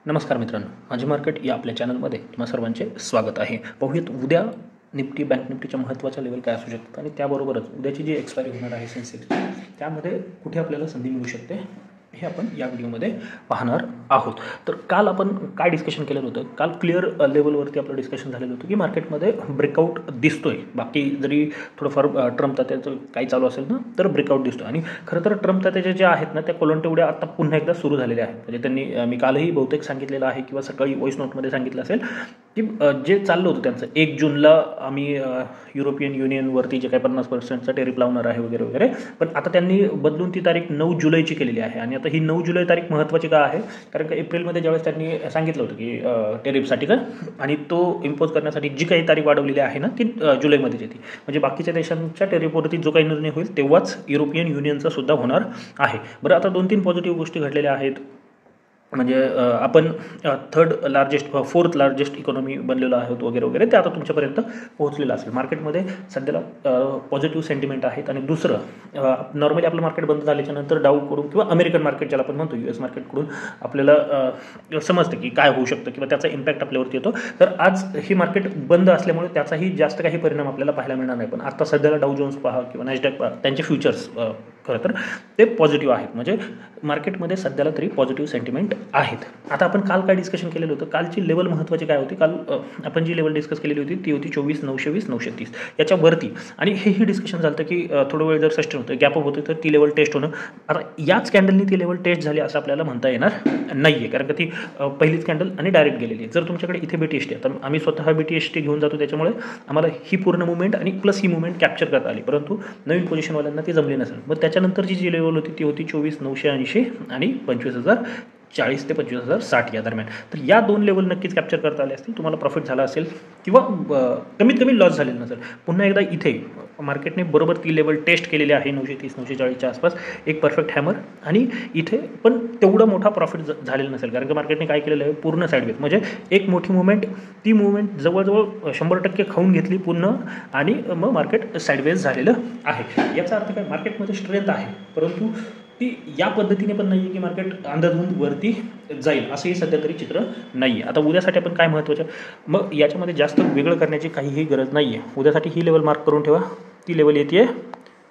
नमस्कार मित्रांनो, माझे मार्केट या आपल्या चॅनलमध्ये तुम्हा सर्वांचे स्वागत आहे. पाहूयात उद्या निफ्टी बँक निफ्टीच्या महत्त्वाच्या लेवल काय असू शकतात आणि त्याबरोबरच उद्याची जी एक्सपायरी होणार आहे सेन्सेक्सची त्यामध्ये कुठे आपल्याला संधी मिळू शकते हे आपण या व्हिडिओमध्ये पाहणार आहोत. तर काल आपण काय डिस्कशन केलेलं होतं, काल क्लिअर लेवलवरती आपलं डिस्कशन झालेलं होतं की मार्केटमध्ये ब्रेकआउट दिसतोय. बाकी जरी थोडंफार ट्रम्प तात्याचं काही चालू असेल ना तर ब्रेकआउट दिसतो. आणि खरं तर ट्रम्प तात्याचे जे आहेत ना त्या कोलंट एवढ्या आता पुन्हा एकदा सुरू झालेले आहेत. म्हणजे त्यांनी मी कालही बहुतेक सांगितलेलं आहे किंवा सकाळी व्हॉइस नोटमध्ये सांगितलं असेल की जे चाललं होतं त्यांचं 1 जूनला आम्ही युरोपियन युनियनवरती जे काही 50% टेरिफ लावणार आहे वगैरे वगैरे, पण आता त्यांनी बदलून ती तारीख 9 जुलैची केलेली आहे. आणि आता ही 9 जुलै तारीख महत्त्वाची का आहे, कारण का एप्रिलमध्ये ज्यावेळेस त्यांनी सांगितलं होतं की टेरिफसाठी का, आणि तो इम्पोज करण्यासाठी जी काही तारीख वाढवलेली आहे ना ती जुलैमध्येच येते. म्हणजे बाकीच्या देशांच्या टेरिफवरती जो काही निर्णय होईल तेव्हाच युरोपियन युनियनचा सुद्धा होणार आहे. बरं, आता 2-3 पॉझिटिव्ह गोष्टी घडलेल्या आहेत. म्हणजे आपण फोर्थ लार्जेस्ट इकॉनॉमी बनलेलो आहोत वगैरे वगैरे, ते आता तुमच्यापर्यंत पोहोचलेलं असेल. मार्केटमध्ये सध्याला पॉझिटिव्ह सेंटिमेंट आहेत. आणि दुसरं, नॉर्मली आपलं मार्केट बंद झाल्याच्यानंतर डाऊकडून किंवा अमेरिकन मार्केट ज्याला आपण म्हणतो US मार्केटकडून आपल्याला समजतं की काय होऊ शकतं किंवा त्याचा इम्पॅक्ट आपल्यावरती येतो. तर आज ही मार्केट बंद असल्यामुळे त्याचाही जास्त काही परिणाम आपल्याला पाहायला मिळणार नाही. पण आता सध्याला डाऊ जोन्स पहा किंवा नॅसडॅक पहा, त्यांचे फ्युचर्स खरं तर ते पॉझिटिव्ह आहेत. म्हणजे मार्केटमध्ये सध्याला तरी पॉझिटिव्ह सेंटिमेंट आहेत. आता आपण काल काय डिस्कशन केलेलं होतं, कालची लेवल महत्त्वाची काय होती, काल आपण जी लेवल डिस्कस केलेली होती ती होती 24,920 930 याच्यावरती. आणि हेही डिस्कशन झालं की थोडं वेळ जर सस्टेन होतं, गॅपअप होतं तर ती लेवल टेस्ट होणं. आता याच कॅन्डलनी ती लेवल टेस्ट झाली असं आपल्याला म्हणता येणार नाही आहे, कारण का ती पहिलीच कॅन्डल आणि डायरेक्ट गेलेली आहे. जर तुमच्याकडे इथे BTST आहे, तर आम्ही स्वतः BTST घेऊन जातो, त्याच्यामुळे आम्हाला ही पूर्ण मुवमेंट आणि प्लस ही मुवमेंट कॅप्चर करता आली. परंतु नवीन पोझिशनवाल्यांना ती जमली नसेल. मग त्याच्यानंतरची जी लेवल होती ती होती 24,980 आणि 25,040 ते 25,060 या दरम्यान. तर या 2 लेवल नक्कीच कॅप्चर करता आले असतील, तुम्हाला प्रॉफिट झाला असेल किंवा कमीत कमी लॉस झालेला नसेल. पुन्हा एकदा इथे मार्केटने बरोबर ती लेवल टेस्ट केलेली आहे 930-940च्या आसपास, एक परफेक्ट हॅमर. आणि इथे पण तेवढा मोठा प्रॉफिट झालेला नसेल, कारण की मार्केटने काय केलेलं आहे, पूर्ण साईडवेज म्हणजे एक मोठी मुवमेंट, ती मुवमेंट जवळजवळ 100% खाऊन घेतली पूर्ण, आणि मग मार्केट साईडवेज झालेलं आहे. याचा अर्थ काय, मार्केटमध्ये स्ट्रेंथ आहे, परंतु ती या पद्धतीने पण नाही आहे की मार्केट अंदाधुंद वरती जाईल असंही सध्या तरी चित्र नाही आहे. आता उद्यासाठी आपण काय महत्त्वाचं, मग याच्यामध्ये जास्त वेगळं करण्याची काहीही गरज नाही आहे. उद्यासाठी ही लेवल मार्क करून ठेवा. ती लेवल येते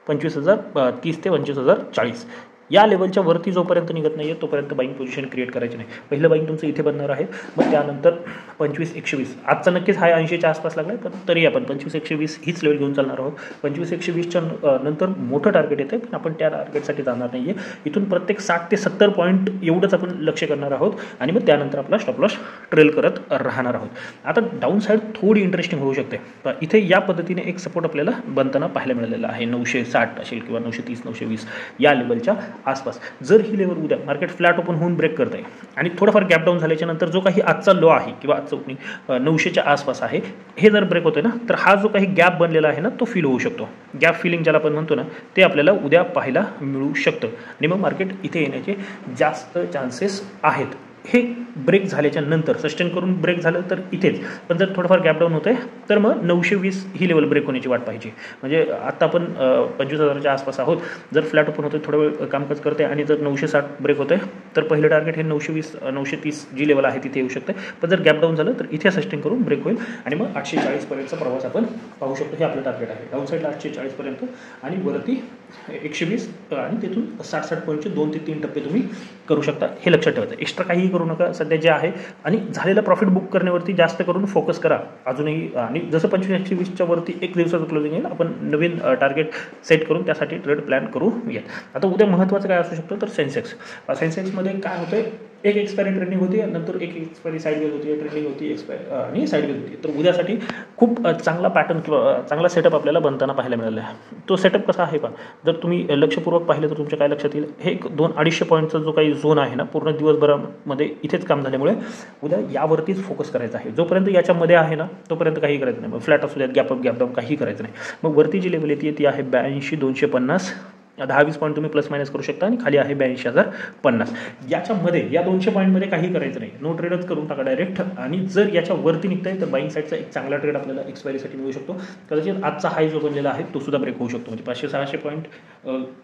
25,030 ते 25,040. या लेवलच्या वरती जोपर्यंत निघत नाही आहे तोपर्यंत बाईंग पोझिशन क्रिएट करायची नाही. पहिलं बाईंग तुमचं इथे बनणार आहे, मग त्यानंतर 25,120. आजचा नक्कीच हाय 80च्या आसपास लागला आहे, पण तरी आपण 25,120 हीच लेवल घेऊन चालणार आहोत. 25,120च्या नंतर मोठं टार्गेट येतं, पण आपण त्या टार्गेटसाठी जाणार नाही आहे. इथून प्रत्येक 60 ते 70 पॉईंट एवढंच आपण लक्ष करणार आहोत, आणि मग त्यानंतर आपला स्टॉप लॉस ट्रेल करत राहणार आहोत. आता डाऊन साईड थोडी इंटरेस्टिंग होऊ शकते. इथे या पद्धतीने एक सपोर्ट आपल्याला बनताना पाहायला मिळालेला आहे. 960 असेल किंवा 930-920 या लेवलच्या आसपास. जर ही लेवल उद्या मार्केट फ्लॅट ओपन होऊन ब्रेक करत आहे आणि थोडंफार गॅप डाऊन झाल्याच्या नंतर जो काही आजचा लो आहे किंवा आजचा ओपनिंग 900च्या आसपास आहे, हे जर ब्रेक होते ना तर हा जो काही गॅप बनलेला आहे ना तो फील होऊ शकतो. गॅप फिलिंग ज्याला आपण म्हणतो ना ते आपल्याला उद्या पाहायला मिळू शकतं, आणि मग मार्केट इथे येण्याचे जास्त चान्सेस आहेत. हे ब्रेक झाल्याच्या नंतर सस्टेन करून ब्रेक झालं तर इथेच, पण जर थोडंफार गॅप डाऊन होतं आहे तर मग 920 ही लेवल ब्रेक होण्याची वाट पाहिजे. म्हणजे आत्ता आपण 25,000च्या आसपास आहोत. जर फ्लॅट ओपन होतं, थोडा वेळ कामकाज करते आणि जर 960 ब्रेक होतं आहे तर पहिलं टार्गेट हे 920-930 जी लेवल आहे तिथे येऊ शकते. पण जर गॅप डाऊन झालं तर इथे सस्टेन करून ब्रेक होईल, आणि मग 840पर्यंतचा प्रवास आपण पाहू शकतो. हे आपलं टार्गेट आहे डाऊन साईडला 840पर्यंत, आणि वरती 120, आणि तिथून 60 पॉईंटचे 2 ते 3 टप्पे तुम्ही करू शकता. हे लक्षात ठेवायचं. एक्स्ट्रा काहीही करू नका सध्या जे आहे, आणि झालेलं प्रॉफिट बुक करण्यावरती जास्त करून फोकस करा अजूनही. आणि जसं 25,120च्या वरती एक दिवसाचं क्लोजिंग येईल, आपण नवीन टार्गेट सेट करून त्यासाठी ट्रेड प्लॅन करूया. आता उद्या महत्त्वाचं काय असू शकतं तर सेन्सेक्समध्ये काय होतं, एक एक्सपायरी ट्रेंडिंग होती, नंतर एक एक्सपायरी साईडवेज होती, ट्रेंडिंग होती आणि साईडवेज होती. तर उद्यासाठी खूप चांगला पॅटर्न किंवा चांगला सेटअप आपल्याला बनताना पाहायला मिळाला आहे. तो सेटअप कसा आहे पहा, जर तुम्ही लक्षपूर्वक पाहिलं तर तुमच्या काय लक्षात येईल, हे 200-250 पॉईंटचा जो काही झोन आहे ना पूर्ण दिवसभरामध्ये इथेच काम झाल्यामुळे उद्या यावरतीच फोकस करायचा आहे. जोपर्यंत याच्यामध्ये आहे ना तोपर्यंत काही करायचं नाही. फ्लॅट असू द्यात, गॅप अप गॅप डाऊन काही करायचं नाही. मग वरती जी लेवल येते ती आहे 82,250 10-20 पॉईंट तुम्ही प्लस मायनस करू शकता आणि खाली आहे 82,050. याच्यामध्ये या 200 पॉईंटमध्ये काही करायचं नाही, नो ट्रेडच करून टाका डायरेक्ट. आणि जर याच्या वरती निघताय तर बाईंग साईडचा एक चांगला ट्रेड आपल्याला एक्सपायरीसाठी मिळू शकतो. कदाचित आजचा हाय जो बनलेला आहे तो सुद्धा ब्रेक होऊ शकतो, म्हणजे 500-600 पॉईंट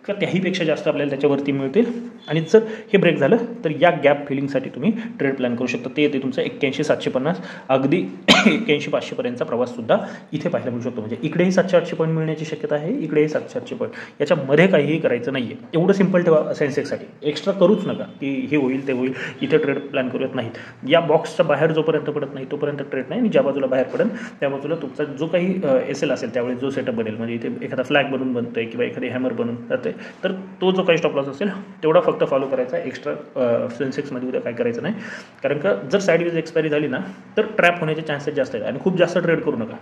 का त्याहीपेक्षा जास्त आपल्याला त्याच्यावरती मिळतील. आणि जर हे ब्रेक झालं तर या गॅप फिलिंगसाठी तुम्ही ट्रेड प्लॅन करू शकता. ते येते तुमचं 81,750, अगदी 81,500पर्यंतचा प्रवाससुद्धा इथे पाहायला मिळू शकतो. म्हणजे इकडेही 700-800 पॉईंट मिळण्याची शक्यता आहे, इकडेही 700-800 पॉईंट. याच्यामध्ये काहीही करायचं नाही आहे, एवढं सिंपल ठेवा सेन्सेक्ससाठी. एक्स्ट्रा करूच नका की हे होईल ते होईल, इथे ट्रेड प्लॅन करूयात नाहीत. या बॉक्सच्या बाहेर जोपर्यंत पडत नाही तोपर्यंत ट्रेड नाही, आणि ज्या बाजूला बाहेर पडेल त्या बाजूला तुमचा जो काही SL असेल त्यावेळेस जो सेटअप बनेल, म्हणजे इथे एखादा फ्लॅग बनून बनतोय किंवा एखादी हॅमर बनून जाते, तर तो जो काही स्टॉप लॉस असेल तेवढा फक्त फॉलो करायचा. एक्स्ट्रा सेन्सेक्समध्ये उद्या काय करायचं नाही, कारण का जर साईडवेज एक्सपायरी झाली ना तर ट्रॅप होण्याचे चान्सेस जास्त आहेत. आणि खूप जास्त ट्रेड करू नका,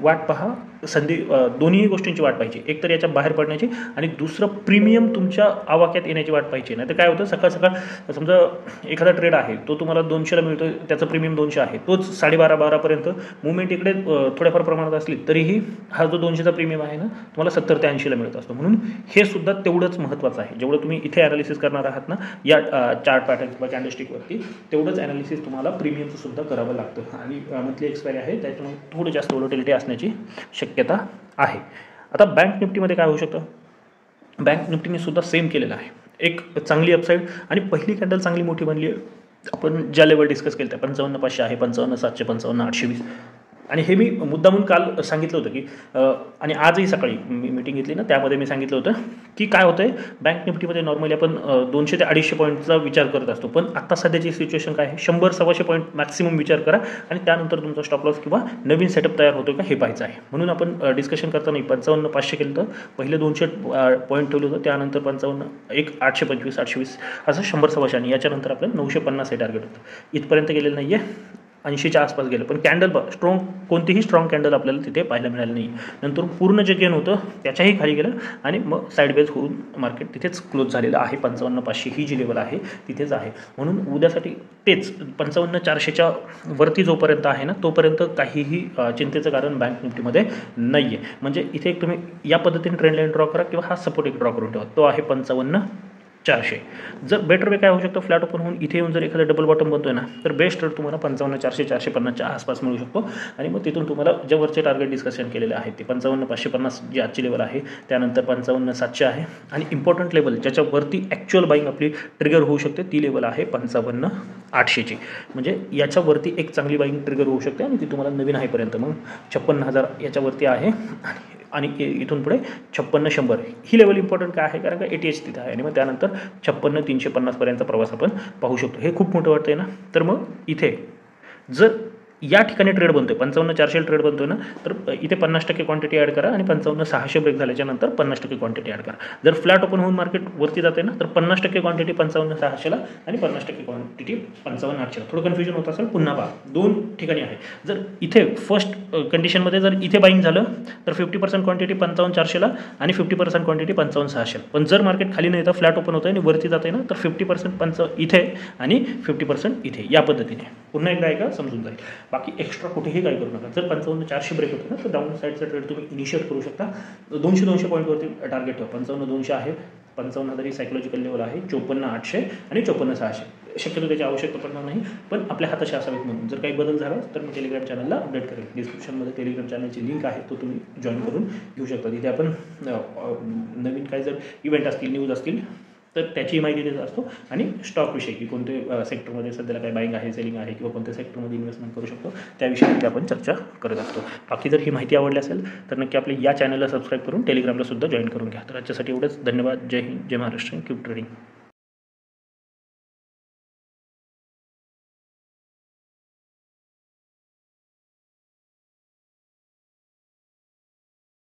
वाट पहा संधी. दोन्ही गोष्टींची वाट पाहिजे, एक तर याच्या बाहेर पडण्याची आणि दुसरं प्रीमियम तुमच्या आवाक्यात येण्याची वाट पाहिजे. नाही तर काय होतं, सकाळ सकाळ समजा एखादा ट्रेड आहे तो तुम्हाला 200ला मिळतो, त्याचं प्रीमियम 200 आहे, तोच 12:30-12पर्यंत मुवमेंट इकडे थोड्याफार प्रमाणात असली तरीही हा जो 200चा प्रीमियम आहे ना तुम्हाला 70 ते 80ला मिळत असतो. म्हणून हे सुद्धा तेवढंच महत्त्वाचं आहे. जेवढं तुम्ही इथे ॲनालिसिस करणार आहात ना या चार्ट पॅटर्न किंवा कॅन्डलस्टिकवरती, तेवढंच ॲनालिसिस तुम्हाला प्रीमियमचं सुद्धा करावं लागतं. आणि मंथली एक्सपायरी आहे त्याच्यामुळे थोडं जास्त व्होलॅटिलिटी असण्याची शक्यता आहे. आता बँक निफ्टीमध्ये काय होऊ शकतं, बँक निफ्टीने सुद्धा सेम केलेलं आहे. एक चांगली अपसाईड आणि पहिली कॅन्डल चांगली मोठी बनली आहे. आपण ज्या लेवल डिस्कस केलं त्या 55,500 आहे, 55,700, 55,820. आणि हे मी मुद्दामून काल सांगितलं होतं की आणि आजही सकाळी मी मीटिंग घेतली ना त्यामध्ये मी सांगितलं होतं की काय होतं आहे, बँक निफ्टीमध्ये नॉर्मली आपण 200 ते 250 पॉईंटचा विचार करत असतो, पण आत्ता सध्याची सिच्युएशन काय आहे, 100-125 पॉईंट मॅक्सिमम विचार करा आणि त्यानंतर तुमचा स्टॉप लॉस किंवा नवीन सेटअप तयार होतो का हे पाहायचं आहे. म्हणून आपण डिस्कशन करताना 55,500 केलं तर पहिले 200 पॉईंट ठेवलं होतं, त्यानंतर 55, एक 825, 820 असं 100-125 आणि याच्यानंतर आपलं 950 हे टार्गेट होतं. इथपर्यंत गेलेलं नाही आहे, 80च्या आसपास गेलं, पण कॅन्डल स्ट्रॉंग, कोणतीही स्ट्रॉंग कॅन्डल आपल्याला तिथे पाहायला मिळालं नाही. नंतर पूर्ण जे गेन होतं त्याच्याही खाली गेलं आणि मग साईडवेज होऊन मार्केट तिथेच क्लोज झालेलं आहे. 55,500 ही जी लेवल आहे तिथेच आहे. म्हणून उद्यासाठी तेच 55,400च्या वरती जोपर्यंत आहे ना तोपर्यंत काहीही चिंतेचं कारण बँक निफ्टीमध्ये नाही आहे. म्हणजे इथे एक तुम्ही या पद्धतीने ट्रेंड लाईन ड्रॉ करा किंवा हा सपोर्ट एक ड्रॉ करून ठेवा, तो आहे 55,400. जर बेटर वे काय होऊ शकतं, फ्लॅट ओपन होऊन इथे येऊन जर एखादा डबल बॉटम बनतोय ना तर बेस्ट रेट तुम्हाला 55,400, 450च्या आसपास मिळू शकतो. आणि मग तिथून तुम्हाला जे वरचे टार्गेट डिस्कशन केलेले आहेत ते 55,550 जी आजची लेवल आहे, त्यानंतर 55,700 आहे आणि इम्पॉर्टंट लेवल ज्याच्यावरती ॲक्च्युअल बाईंग आपली ट्रिगर होऊ शकते ती लेवल आहे 55,800ची. म्हणजे याच्यावरती एक चांगली बाईंग ट्रिगर होऊ शकते आणि ती तुम्हाला नवीन हायपर्यंत मग 56,000 याच्यावरती आहे आणि इथून पुढे 56,100 ही लेवल इम्पॉर्टंट काय आहे, कारण का ATH तिथं आहे आणि मग त्यानंतर 56,350 पर्यंतचा प्रवास आपण पाहू शकतो. हे खूप मोठं वाटतंय ना, तर मग इथे जर या ठिकाणी ट्रेड बनतोय 55,400 ट्रेड बनतोय ना तर इथे 50% क्वांटिटी ॲड करा आणि 55,600 ब्रेक झाल्याच्या नंतर 50% क्वांटिटी ॲड करा. जर फ्लॅट ओपन होऊन मार्केट वरती जाते ना तर 50% क्वांटिटी 55,600ला आणि 50% क्वांटिटी 55,800ला. थोडं कन्फ्युजन होत असेल, पुन्हा पहा, दोन ठिकाणी आहे. जर इथे फर्स्ट कंडिशनमध्ये जर इथे बाईंग झालं तर 50% क्वांटिटी 55,400ला आणि 50% क्वांटिटी 55,600ला. पण जर मार्केट खाली नाही तर फ्लॅट ओपन होतं आणि वरती जाते ना तर 50% इथे आणि 50% इथे, या पद्धतीने. पुन्हा एकदा ऐका, समजून जाईल. बाकी एक्स्ट्रा कुठेही काही करू नका. जर 55,400 ब्रेक होतं ना तर डाऊन साईडचा ट्रेड तुम्ही इनिशिएट करू शकता. 200 पॉईंटवरती टार्गेट ठेवा. 55,200 आहे, 55,000 ही सायकोलॉजिकल लेवल आहे, 54,800 आणि 54,600. शक्यतो त्याची आवश्यकता पडणार नाही, पण आपल्या हाताशी असावेत म्हणून. जर काही बदल झाला तर मी टेलिग्राम चॅनलला अपडेट करेल. डिस्क्रिप्शनमध्ये टेलिग्राम चॅनलची लिंक आहे, तो तुम्ही जॉईन करून घेऊ शकता. तिथे आपण नवीन काही जर इव्हेंट असतील, न्यूज असतील तर त्याची माहिती देत असतो आणि स्टॉकविषयी की कोणते सेक्टरमध्ये सध्याला काय बाईंग आहे, सेलिंग आहे किंवा कोणत्या सेक्टरमध्ये इन्व्हेस्टमेंट करू शकतो त्याविषयी आपण चर्चा करत असतो. बाकी जर ही माहिती आवडली असेल तर नक्की आपल्या या चॅनलला सबस्क्राईब करून टेलिग्रामला सुद्धा जॉईन करून घ्या. तर आजच्यासाठी एवढंच. धन्यवाद. जय हिंद, जय महाराष्ट्र. Keep trading.